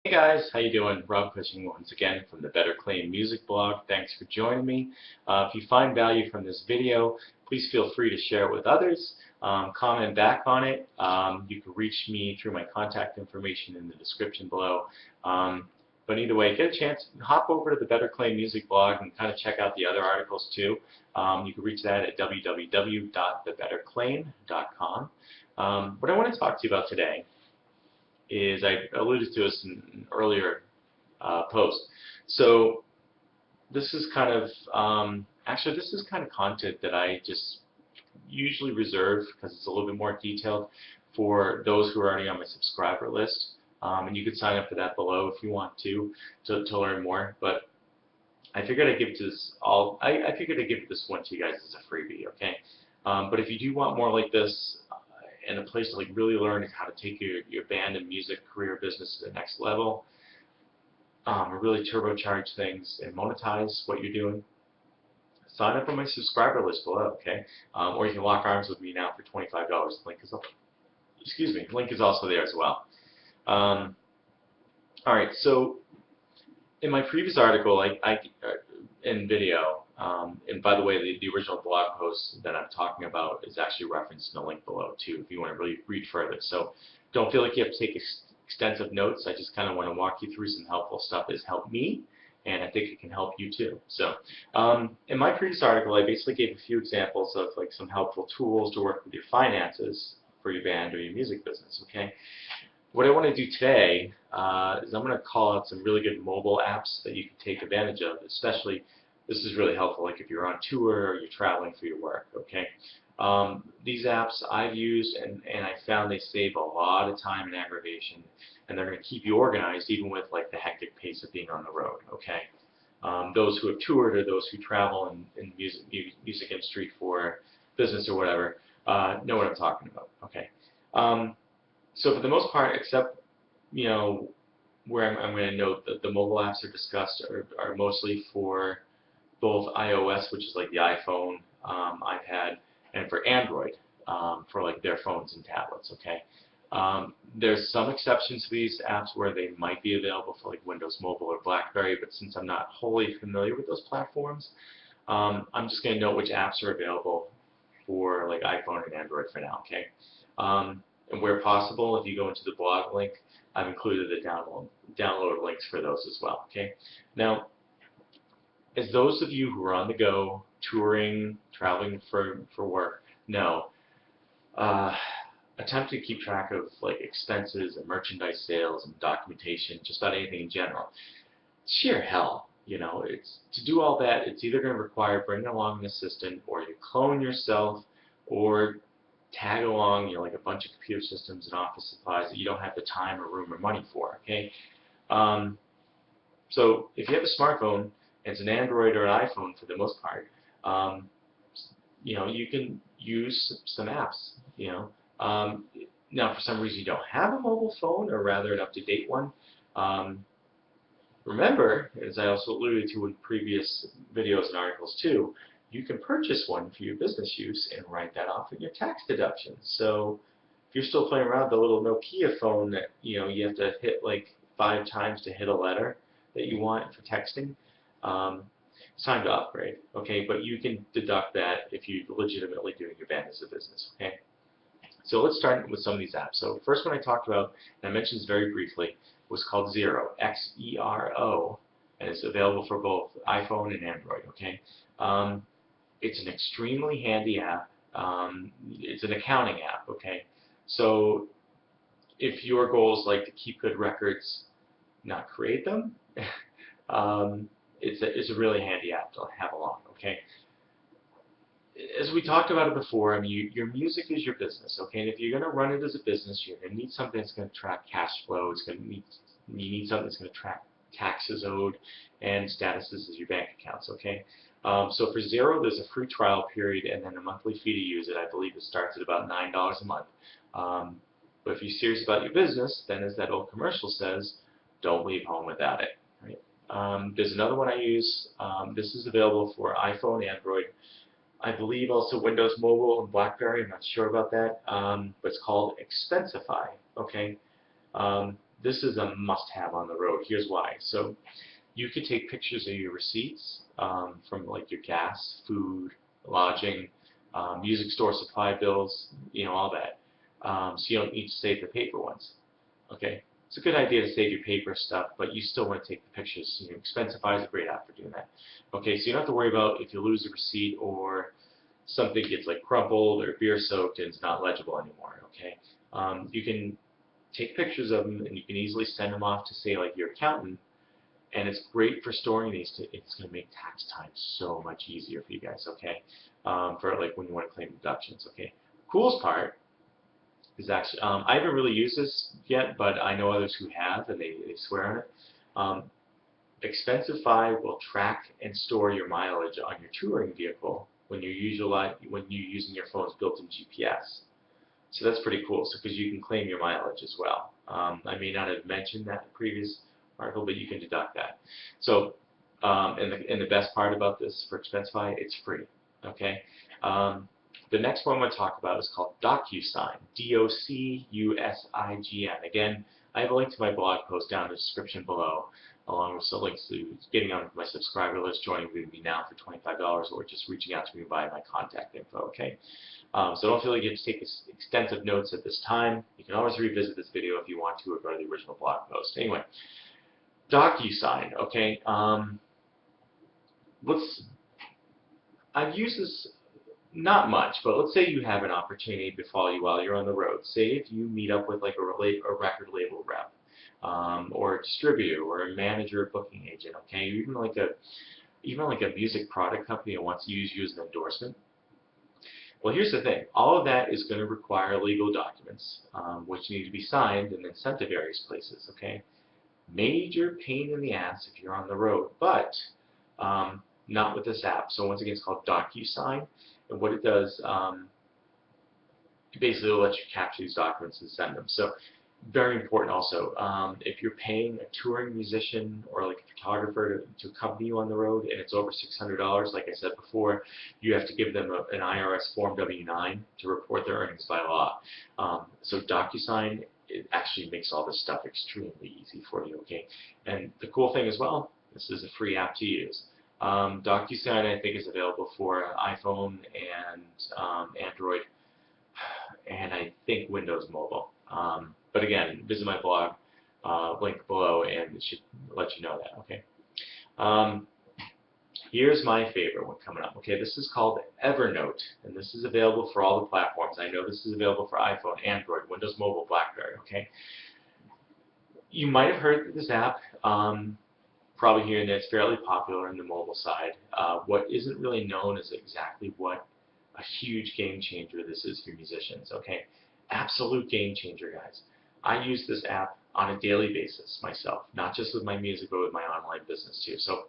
Hey guys, how you doing? Rob Cushing once again from the Better Claim Music blog. Thanks for joining me. If you find value from this video, please feel free to share it with others. Comment back on it. You can reach me through my contact information in the description below. But either way, get a chance, hop over to the Better Claim Music blog and kind of check out the other articles too. You can reach that at www.thebetterclaim.com. What I want to talk to you about today is, I alluded to this in an earlier post. So this is kind of actually this is kind of content that I just usually reserve because it's a little bit more detailed for those who are already on my subscriber list. And you can sign up for that below if you want to learn more. But I figured I'd give this I figured I'd give this one to you guys as a freebie, okay? But if you do want more like this, and a place to like really learn how to take your band and music career business to the next level, really turbocharge things and monetize what you're doing, sign up on my subscriber list below, okay? Or you can lock arms with me now for $25. Link is link is also there as well. All right, so in my previous article, in video, and by the way, the original blog post that I'm talking about is actually referenced in the link below too, if you want to really read further. So don't feel like you have to take extensive notes. I just kind of want to walk you through some helpful stuff that's helped me, and I think it can help you too. So in my previous article, I basically gave a few examples of like some helpful tools to work with your finances for your band or your music business. Okay. What I want to do today is I'm going to call out some really good mobile apps that you can take advantage of. Especially, this is really helpful like if you're on tour or you're traveling for your work, okay? These apps I've used, and I found they save a lot of time and aggravation, and they're going to keep you organized even with like the hectic pace of being on the road, okay? Those who have toured or those who travel in music industry for business or whatever know what I'm talking about, okay? So for the most part, except, you know, where I'm going to note that the mobile apps are discussed are mostly for both iOS, which is like the iPhone, iPad, and for Android, for like their phones and tablets, okay? There's some exceptions to these apps where they might be available for like Windows Mobile or BlackBerry, but since I'm not wholly familiar with those platforms, I'm just going to note which apps are available for like iPhone and Android for now, okay? And where possible, if you go into the blog link, I've included the download links for those as well. Okay. Now, as those of you who are on the go, touring, traveling for work, know, attempt to keep track of like expenses and merchandise sales and documentation, just about anything in general. Sheer hell, you know. It's to do all that. It's either going to require bringing along an assistant, or you clone yourself, or tag along, you know, like a bunch of computer systems and office supplies that you don't have the time or room or money for, okay? So if you have a smartphone, and it's an Android or an iPhone for the most part, you know, you can use some apps, you know. Now, for some reason you don't have a mobile phone, or rather an up-to-date one, remember, as I also alluded to in previous videos and articles too, you can purchase one for your business use and write that off in your tax deductions. So if you're still playing around with the little Nokia phone that, you know, you have to hit like 5 times to hit a letter that you want for texting, it's time to upgrade, okay? But you can deduct that if you're legitimately doing your band as a business, okay? So let's start with some of these apps. So the first one I talked about, and I mentioned this very briefly, was called Xero, X-E-R-O, and it's available for both iPhone and Android, okay? It's an extremely handy app. It's an accounting app, okay? So if your goal is like to keep good records, not create them, it's a really handy app to have along, okay? As we talked about it before, I mean, your music is your business, okay? And if you're going to run it as a business, you're going to need something that's going to track cash flow. You need something that's going to track taxes owed and statuses as your bank accounts, okay? So for Xero, there's a free trial period and then a monthly fee to use it. I believe it starts at about $9 a month. But if you're serious about your business, then as that old commercial says, don't leave home without it. Right? There's another one I use. This is available for iPhone, Android, I believe also Windows Mobile and BlackBerry. I'm not sure about that. But it's called Expensify. Okay. this is a must-have on the road. Here's why. So you could take pictures of your receipts from like your gas, food, lodging, music store supply bills, all that. So you don't need to save the paper ones. Okay, it's a good idea to save your paper stuff, but you still want to take the pictures. Expensify is a great app for doing that. Okay, so you don't have to worry about if you lose a receipt or something gets like crumpled or beer soaked and it's not legible anymore. Okay, you can take pictures of them and you can easily send them off to say like your accountant, and it's great for storing these. It's going to make tax time so much easier for you guys. Okay, for like when you want to claim deductions. Okay, coolest part is actually I haven't really used this yet, but I know others who have, and they swear on it. Expensify will track and store your mileage on your touring vehicle when you're using your phone's built-in GPS. So that's pretty cool. So because you can claim your mileage as well. I may not have mentioned that in the previous article, but you can deduct that. So and the best part about this for Expensify, it's free. Okay. The next one I'm going to talk about is called DocuSign. DocuSign. Again, I have a link to my blog post down in the description below, along with some links to getting on my subscriber list, joining with me now for $25, or just reaching out to me via my contact info. Okay. So don't feel like you have to take extensive notes at this time. You can always revisit this video if you want to, or go to the original blog post. Anyway, DocuSign. Okay. I've used this not much, but let's say you have an opportunity befall you while you're on the road. Say if you meet up with like a record label rep, or a distributor, or a manager, or booking agent. Okay, even like a music product company that wants to use you as an endorsement. Well, here's the thing. All of that is going to require legal documents, which need to be signed and then sent to various places. Okay, major pain in the ass if you're on the road, but not with this app. So once again, it's called DocuSign, and what it does, it basically will let you capture these documents and send them. So very important also, if you're paying a touring musician or like a photographer to accompany you on the road and it's over $600, like I said before, you have to give them an IRS Form W-9 to report their earnings by law. So DocuSign, it actually makes all this stuff extremely easy for you. Okay, and the cool thing as well, this is a free app to use. DocuSign, I think, is available for iPhone and Android, and I think Windows Mobile. But again, visit my blog, link below, and it should let you know that. Okay. Here's my favorite one coming up. Okay, this is called Evernote, and this is available for all the platforms. I know this is available for iPhone, Android, Windows Mobile, BlackBerry. Okay. You might have heard of this app. Probably hearing that it's fairly popular in the mobile side. What isn't really known is exactly what a huge game changer this is for musicians. Okay, absolute game changer, guys. I use this app on a daily basis myself, not just with my music, but with my online business too. So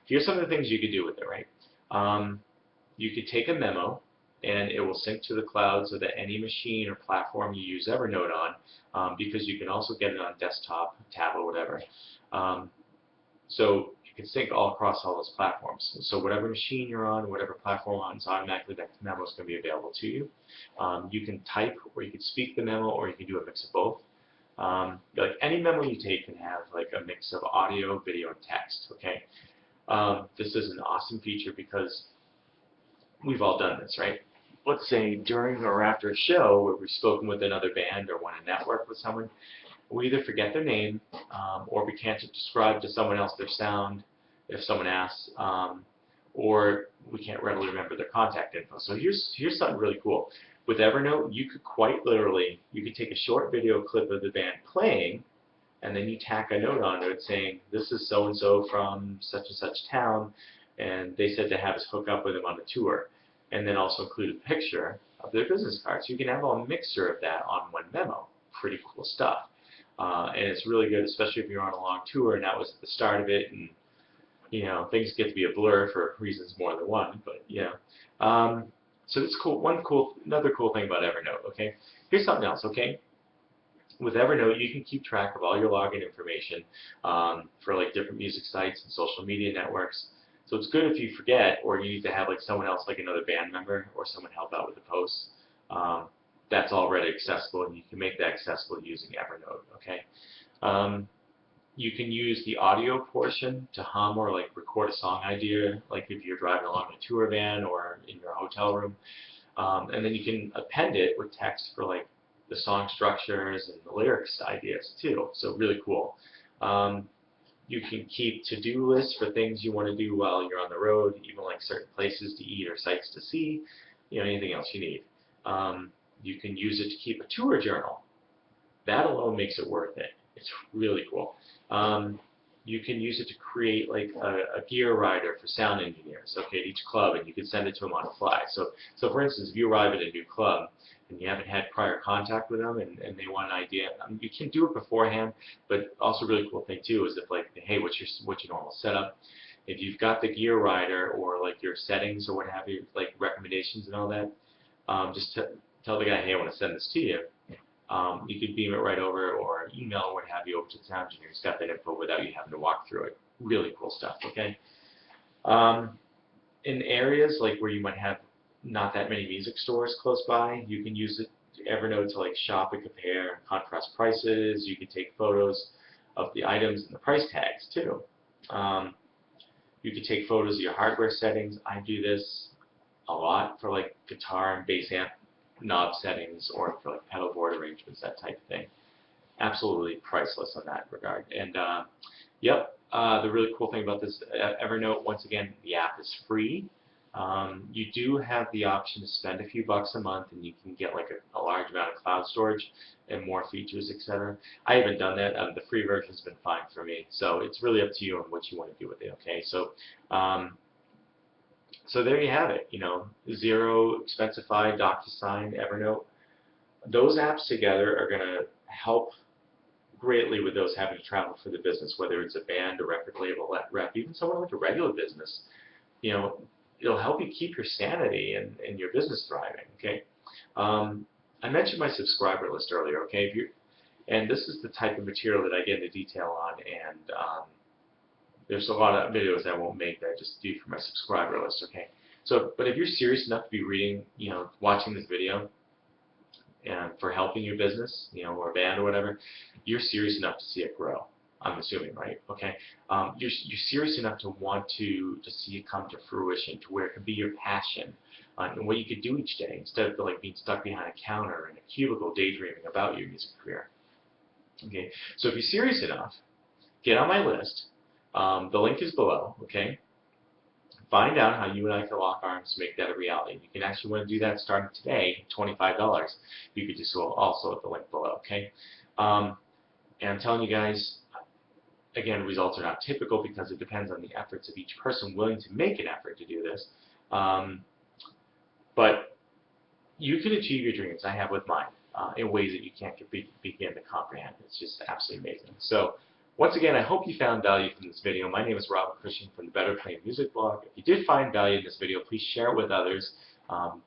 here's some of the things you could do with it, right? You could take a memo, and it will sync to the cloud so that any machine or platform you use Evernote on, because you can also get it on desktop, tablet, whatever. So you can sync all across all those platforms. So whatever machine you're on, whatever platform on, so automatically that memo is going to be available to you. You can type, or you can speak the memo, or you can do a mix of both. Like any memo you take can have like a mix of audio, video, and text. Okay, this is an awesome feature because we've all done this, right? Let's say during or after a show where we've spoken with another band or want to network with someone, we either forget their name, or we can't describe to someone else their sound if someone asks, or we can't readily remember their contact info. So here's something really cool. With Evernote, you could quite literally, you could take a short video clip of the band playing, and then you tack a note onto it saying, this is so-and-so from such and such town, and they said to have us hook up with them on the tour, and then also include a picture of their business card. So you can have a mixture of that on one memo. Pretty cool stuff. And it's really good, especially if you're on a long tour, and that was at the start of it, and things get to be a blur for reasons more than one, but so it's cool. Another cool thing about Evernote. Okay, here's something else. Okay, with Evernote, you can keep track of all your login information for like different music sites and social media networks. So it's good if you forget, or you need to have like someone else, like another band member, or someone help out with the posts. That's already accessible, and you can make that accessible using Evernote. Okay, You can use the audio portion to hum or like record a song idea, like if you're driving along in a tour van or in your hotel room. And then you can append it with text for like the song structures and the lyrics ideas too. So really cool. You can keep to-do lists for things you want to do while you're on the road, even like certain places to eat or sites to see, anything else you need. You can use it to keep a tour journal. That alone makes it worth it. It's really cool. You can use it to create like a gear rider for sound engineers, okay, at each club, and you can send it to them on the fly. So for instance, if you arrive at a new club and you haven't had prior contact with them and they want an idea, you can do it beforehand, but also really cool thing too is if like, hey, what's your normal setup? If you've got the gear rider or like your settings or what have you, like recommendations and all that, just tell the guy, hey, I want to send this to you. You could beam it right over or email or what have you over to the sound engineer. He's got that info without you having to walk through it. Really cool stuff, okay? In areas like where you might have not that many music stores close by, you can use it, Evernote, to like shop and compare and contrast prices. You can take photos of the items and the price tags too. You can take photos of your hardware settings. I do this a lot for like guitar and bass amp knob settings or for like pedal board arrangements, that type of thing. Absolutely priceless in that regard. And yep, the really cool thing about this Evernote, once again, the app is free. You do have the option to spend a few bucks a month and you can get like a large amount of cloud storage and more features, etc. I haven't done that. The free version's been fine for me. So it's really up to you on what you want to do with it, okay? So there you have it, Xero, Expensify, DocuSign, Evernote. Those apps together are going to help greatly with those having to travel for the business, whether it's a band, a record label, rep, even someone like a regular business. It'll help you keep your sanity and your business thriving, okay? I mentioned my subscriber list earlier, okay? And this is the type of material that I get into detail on, and there's a lot of videos I won't make that I just do for my subscriber list, okay? But if you're serious enough to be reading, watching this video, and for helping your business, or a band or whatever, you're serious enough to see it grow. I'm assuming, right? Okay. You're serious enough to want to see it come to fruition, to where it can be your passion, and what you could do each day instead of like being stuck behind a counter in a cubicle daydreaming about your music career. Okay. So if you're serious enough, get on my list. The link is below, okay? Find out how you and I can lock arms to make that a reality. You can actually want to do that starting today, $25. You could do so also at the link below, okay? And I'm telling you guys, again, results are not typical because it depends on the efforts of each person willing to make an effort to do this. But you can achieve your dreams. I have with mine in ways that you can't begin to comprehend. It's just absolutely amazing. So, once again, I hope you found value from this video. My name is Robert Cushing from the Better Playing Music blog. If you did find value in this video, please share it with others.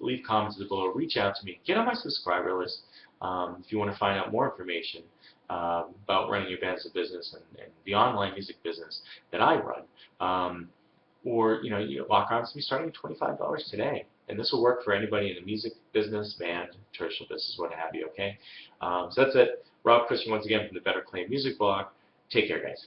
Leave comments below. Reach out to me. Get on my subscriber list if you want to find out more information about running your band as a business and the online music business that I run. Or you lock arms to me starting at $25 today. And this will work for anybody in the music business, band, traditional business, what have you, okay? So that's it. Rob Cushing once again from the Better Playing Music blog. Take care, guys.